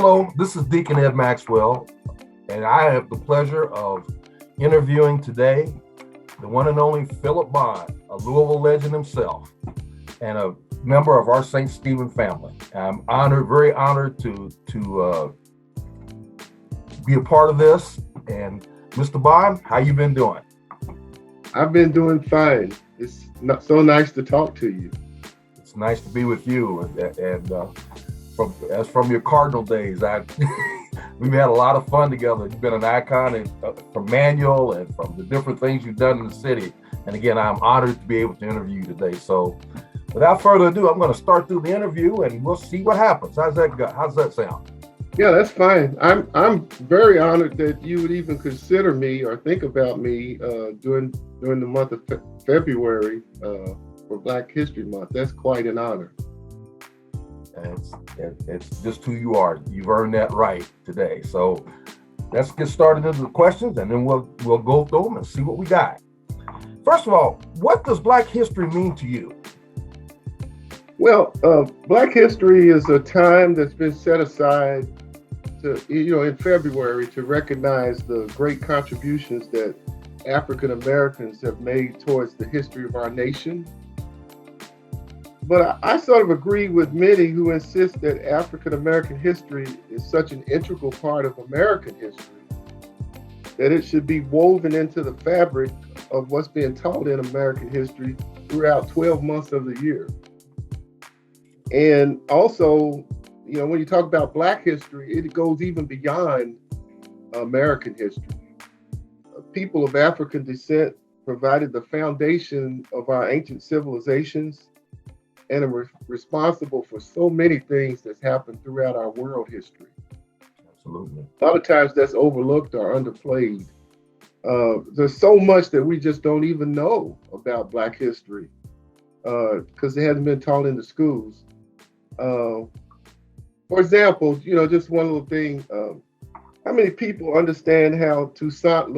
Hello, this is Deacon Ed Maxwell, and I have the pleasure of interviewing today the one and only Phillip, a Louisville legend himself, and a member of our St. Stephen family. I'm honored, very honored to be a part of this. And Mr. Bond, how you been doing? I've been doing fine. It's not so nice to talk to you. It's nice to be with you, and from your Cardinal days, we've had a lot of fun together. You've been an icon from Manual and from the different things you've done in the city. And again, I'm honored to be able to interview you today. So without further ado, I'm going to start through the interview and we'll see what happens. How's that go? How's that sound? Yeah, that's fine. I'm very honored that you would even consider me or think about me during the month of February for Black History Month. That's quite an honor. It's just who you are. You've earned that right today. So let's get started into the questions, and then we'll go through them and see what we got. First of all, what does Black history mean to you? Well, Black history is a time that's been set aside to, in February to recognize the great contributions that African Americans have made towards the history of our nation. But I sort of agree with many who insist that African American history is such an integral part of American history that it should be woven into the fabric of what's being taught in American history throughout 12 months of the year. And also, when you talk about Black history, it goes even beyond American history. People of African descent provided the foundation of our ancient civilizations and are responsible for so many things that's happened throughout our world history. Absolutely. A lot of times that's overlooked or underplayed. There's so much that we just don't even know about Black history because it hasn't been taught in the schools. For example, just one little thing. How many people understand how Toussaint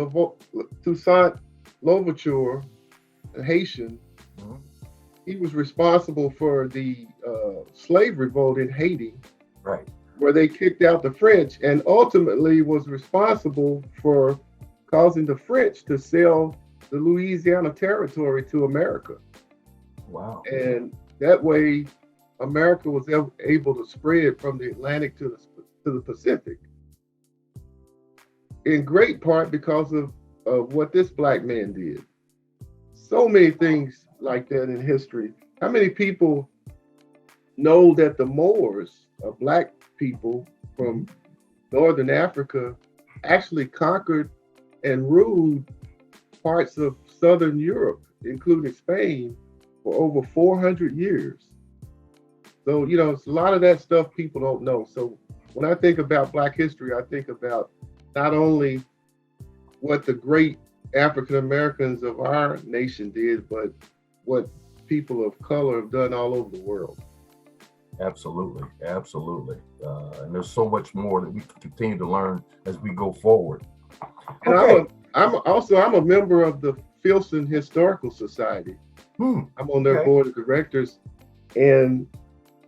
Louverture, a Haitian, he was responsible for the slave revolt in Haiti, right, where they kicked out the French, and ultimately was responsible for causing the French to sell the Louisiana territory to America. Wow. And that way, America was able to spread from the Atlantic to the Pacific, in great part because of what this Black man did. So many things like that in history. How many people know that the Moors, Black people from Northern Africa, actually conquered and ruled parts of Southern Europe, including Spain, for over 400 years? So, it's a lot of that stuff people don't know. So when I think about Black history, I think about not only what the great African Americans of our nation did, but what people of color have done all over the world. Absolutely. And there's so much more that we can continue to learn as we go forward. And okay. I'm a member of the Filson Historical Society. I'm on their board of directors, and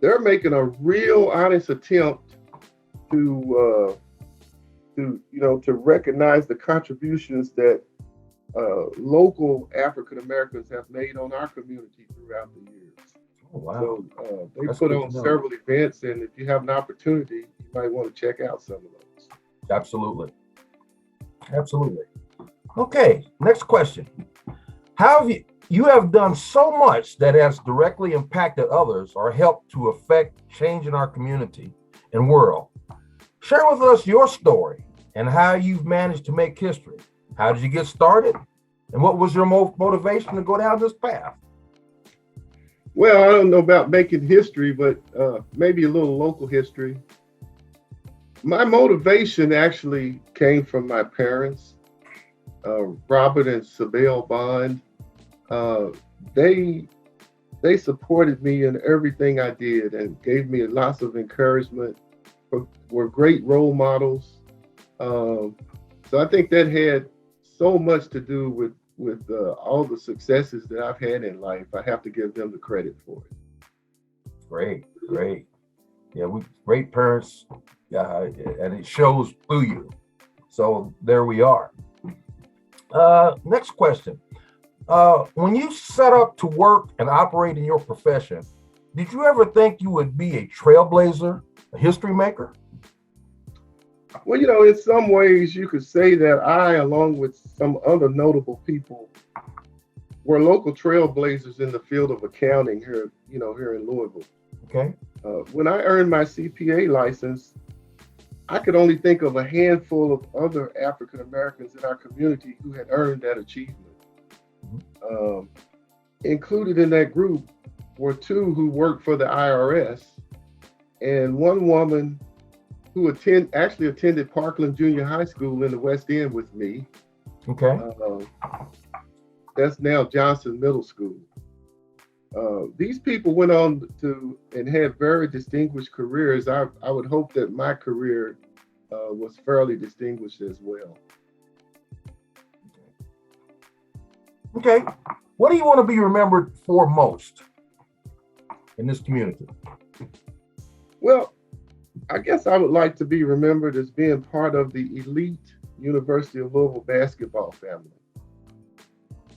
they're making a real honest attempt to recognize the contributions that local African Americans have made on our community throughout the years. Oh, wow. So they put on several events, and if you have an opportunity, you might want to check out some of those. Absolutely. Okay, next question. How have you have done so much that has directly impacted others or helped to affect change in our community and world. Share with us your story and how you've managed to make history. How did you get started? And what was your motivation to go down this path? Well, I don't know about making history, but maybe a little local history. My motivation actually came from my parents, Robert and Sybil Bond. They supported me in everything I did and gave me lots of encouragement, were great role models. So I think that had so much to do with all the successes that I've had in life. I have to give them the credit for it. Great. Yeah, great parents and it shows through you. So there we are. Next question. When you set up to work and operate in your profession, did you ever think you would be a trailblazer, a history maker? Well, in some ways you could say that I, along with some other notable people, were local trailblazers in the field of accounting here, here in Louisville. Okay. When I earned my CPA license, I could only think of a handful of other African Americans in our community who had earned that achievement. Included in that group were two who worked for the IRS, and one woman who actually attended Parkland Junior High School in the West End with me. Okay. That's now Johnson Middle School. These people went on to and had very distinguished careers. I would hope that my career was fairly distinguished as well. Okay. What do you want to be remembered for most in this community? Well, I guess I would like to be remembered as being part of the elite University of Louisville basketball family.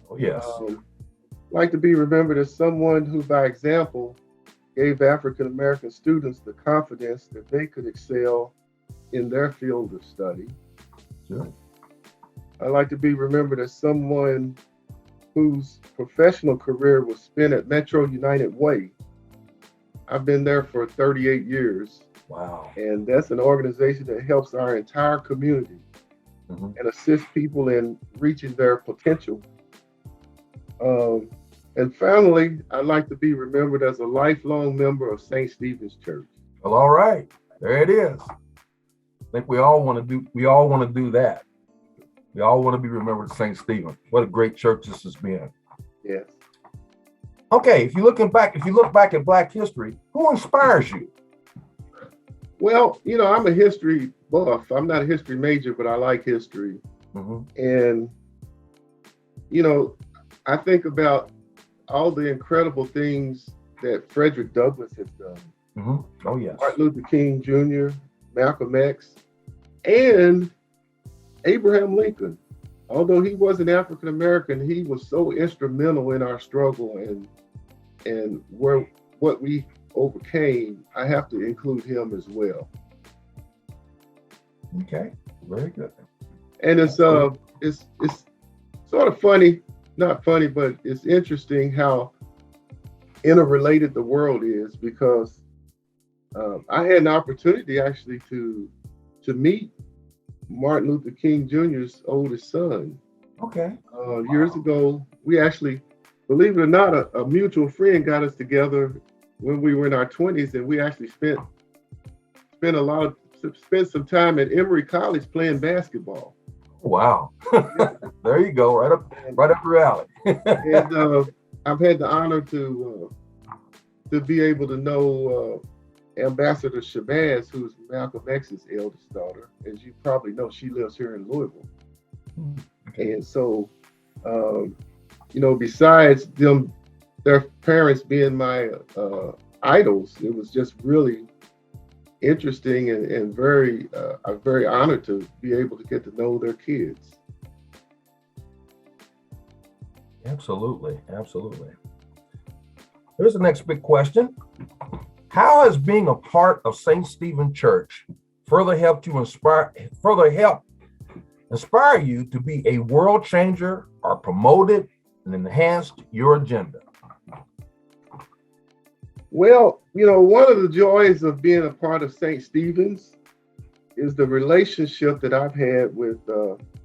Oh, yes. Like to be remembered as someone who, by example, gave African American students the confidence that they could excel in their field of study. Sure. I like to be remembered as someone whose professional career was spent at Metro United Way. I've been there for 38 years. Wow. And that's an organization that helps our entire community and assists people in reaching their potential. And finally, I'd like to be remembered as a lifelong member of St. Stephen's Church. Well, all right. There it is. I think we all want to do that. We all want to be remembered as St. Stephen. What a great church this has been. Yes. Okay, if you look back at Black history, who inspires you? Well, I'm a history buff. I'm not a history major, but I like history. And, I think about all the incredible things that Frederick Douglass has done. Oh, yes. Martin Luther King Jr., Malcolm X, and Abraham Lincoln. Although he wasn't African American, he was so instrumental in our struggle and what we overcame. I have to include him as well. Okay, very good. And it's sort of funny, not funny, but it's interesting how interrelated the world is, because I had an opportunity actually to meet Martin Luther King Jr.'s oldest son. Okay. Years ago, we actually, believe it or not, a mutual friend got us together when we were in our 20s, and we actually spent some time at Emory College playing basketball. Wow. There you go, right up your alley. And I've had the honor to be able to know Ambassador Shabazz, who's Malcolm X's eldest daughter. As you probably know, she lives here in Louisville. And so, besides their parents being my idols, it was just really interesting and I'm very honored to be able to get to know their kids. Absolutely. Here's the next big question. How has being a part of St. Stephen Church further help inspire you to be a world changer or promoted and enhanced your agenda? Well, one of the joys of being a part of St. Stephen's is the relationship that I've had with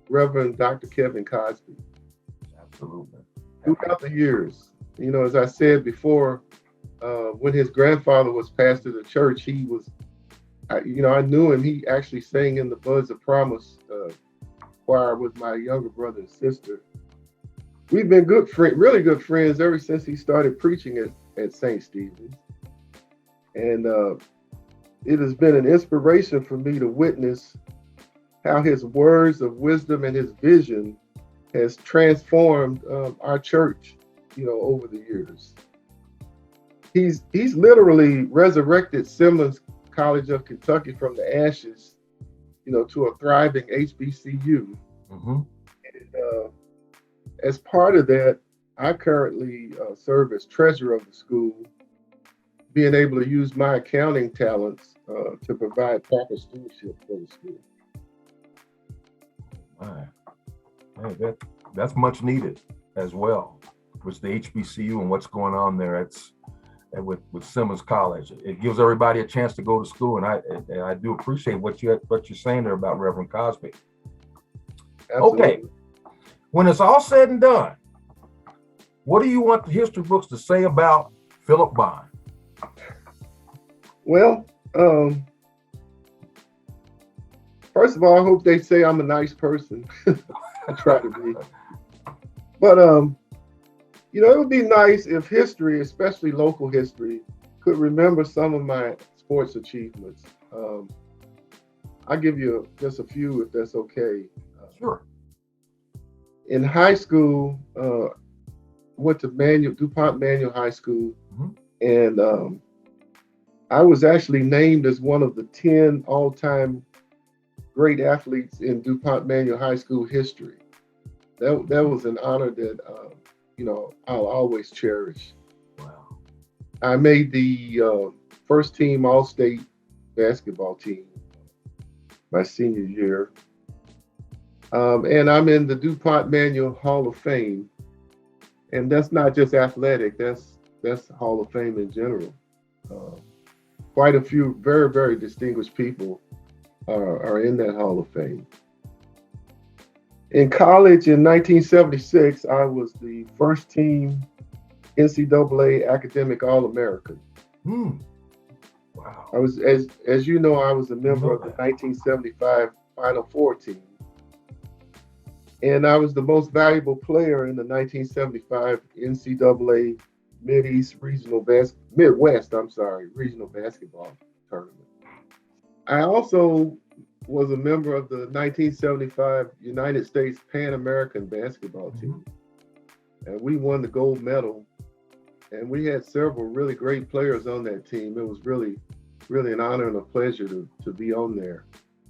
Reverend Dr. Kevin Cosby. Absolutely. Throughout the years. As I said before, when his grandfather was pastor of the church, he was, I knew him. He actually sang in the Buds of Promise choir with my younger brother and sister. We've been really good friends ever since he started preaching at St. Stephen's. And it has been an inspiration for me to witness how his words of wisdom and his vision has transformed our church, over the years. He's literally resurrected Simmons College of Kentucky from the ashes, to a thriving HBCU. Mm-hmm. And as part of that, I currently serve as treasurer of the school, being able to use my accounting talents to provide proper stewardship for the school. That's much needed as well, with the HBCU and what's going on there. It's with Simmons College. It gives everybody a chance to go to school, and I do appreciate what you're saying there about Reverend Cosby. Absolutely. Okay, when it's all said and done, what do you want the history books to say about Phillip Bond? Well, first of all, I hope they say I'm a nice person. I try to be. But, it would be nice if history, especially local history, could remember some of my sports achievements. I'll give you just a few if that's okay. Sure. In high school, went to DuPont Manual High School, Mm-hmm. and I was actually named as one of the 10 all-time great athletes in DuPont Manual High School history. That was an honor that I'll always cherish. Wow. I made the first team All-State basketball team my senior year, and I'm in the DuPont Manual Hall of Fame, and that's not just athletic. That's Hall of Fame in general. Quite a few very, very distinguished people are in that Hall of Fame. In college in 1976, I was the first team NCAA Academic All-American. Wow. I was, as you know, I was a member of the 1975 Final Four team. And I was the most valuable player in the 1975 NCAA Midwest Regional Basketball Tournament. I also was a member of the 1975 United States Pan American Basketball team. And we won the gold medal. And we had several really great players on that team. It was really, really an honor and a pleasure to be on there.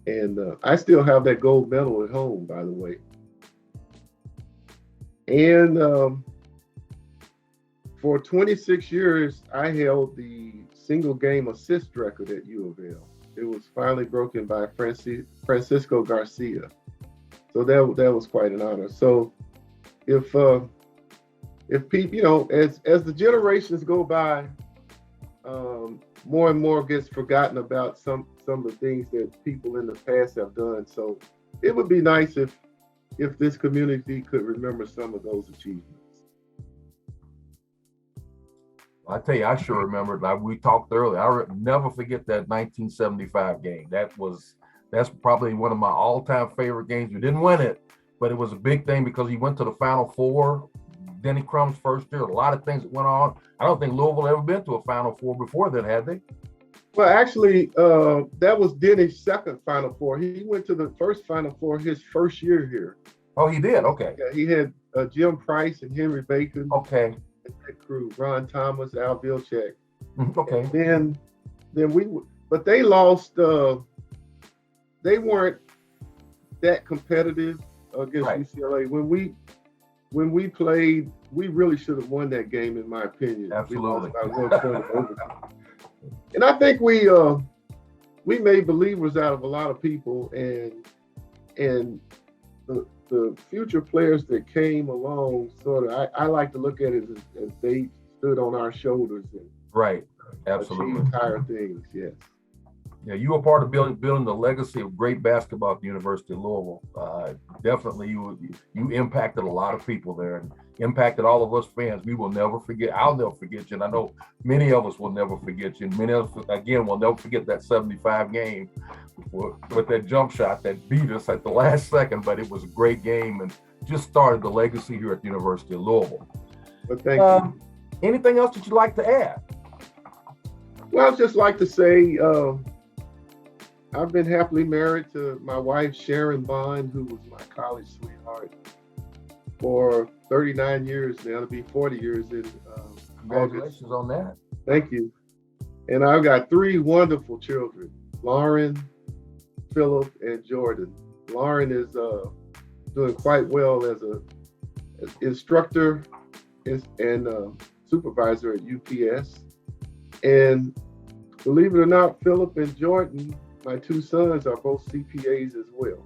And I still have that gold medal at home, by the way. And for 26 years, I held the single game assist record at U of L. It was finally broken by Francisco Garcia. So that was quite an honor. So if people, as the generations go by, more and more gets forgotten about some of the things that people in the past have done. So it would be nice if this community could remember some of those achievements. I tell you, I sure remember it. Like we talked earlier, I never forget that 1975 game. That's probably one of my all-time favorite games. We didn't win it, but it was a big thing because he went to the Final Four. Denny Crum's first year, a lot of things that went on. I don't think Louisville ever been to a Final Four before then, had they? Well, actually, that was Denny's second Final Four. He went to the first Final Four his first year here. Oh, he did? Okay. Yeah, he had Jim Price and Henry Bacon. Okay. That crew, Ron Thomas, Al Vilcek. Okay. And then but they lost. They weren't that competitive against UCLA. When we played, we really should have won that game, in my opinion. Absolutely. We lost by 1 point overtime. And I think we made believers out of a lot of people, and the future players that came along, sort of, I like to look at it as they stood on our shoulders and absolutely achieved higher things. Yes. Yeah, you were part of building the legacy of great basketball at the University of Louisville. Definitely, you impacted a lot of people there and impacted all of us fans. We will never forget. I'll never forget you, and I know many of us will never forget you. And many of us, again, will never forget that 75 game with that jump shot that beat us at the last second. But it was a great game and just started the legacy here at the University of Louisville. But thank you. Anything else that you'd like to add? Well, I'd just like to say, I've been happily married to my wife, Sharon Bond, who was my college sweetheart, for 39 years now. It'll be 40 years in Congratulations August. on that. Thank you. And I've got three wonderful children, Lauren, Phillip, and Jordan. Lauren is doing quite well as as instructor and supervisor at UPS. And believe it or not, Phillip and Jordan, my two sons, are both CPAs as well.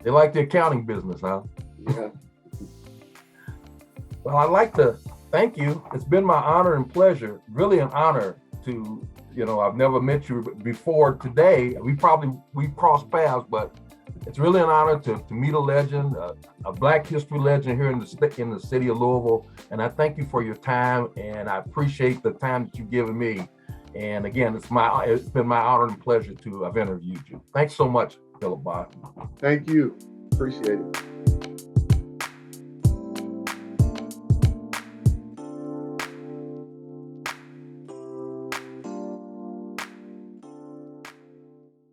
They like the accounting business, huh? Yeah. Well, I'd like to thank you. It's been my honor and pleasure, really an honor to, I've never met you before today. We crossed paths, but it's really an honor to meet a legend, a Black history legend here in the city of Louisville. And I thank you for your time, and I appreciate the time that you've given me. And again, it's been my honor and pleasure to have interviewed you. Thanks so much, Phillip. Thank you. Appreciate it.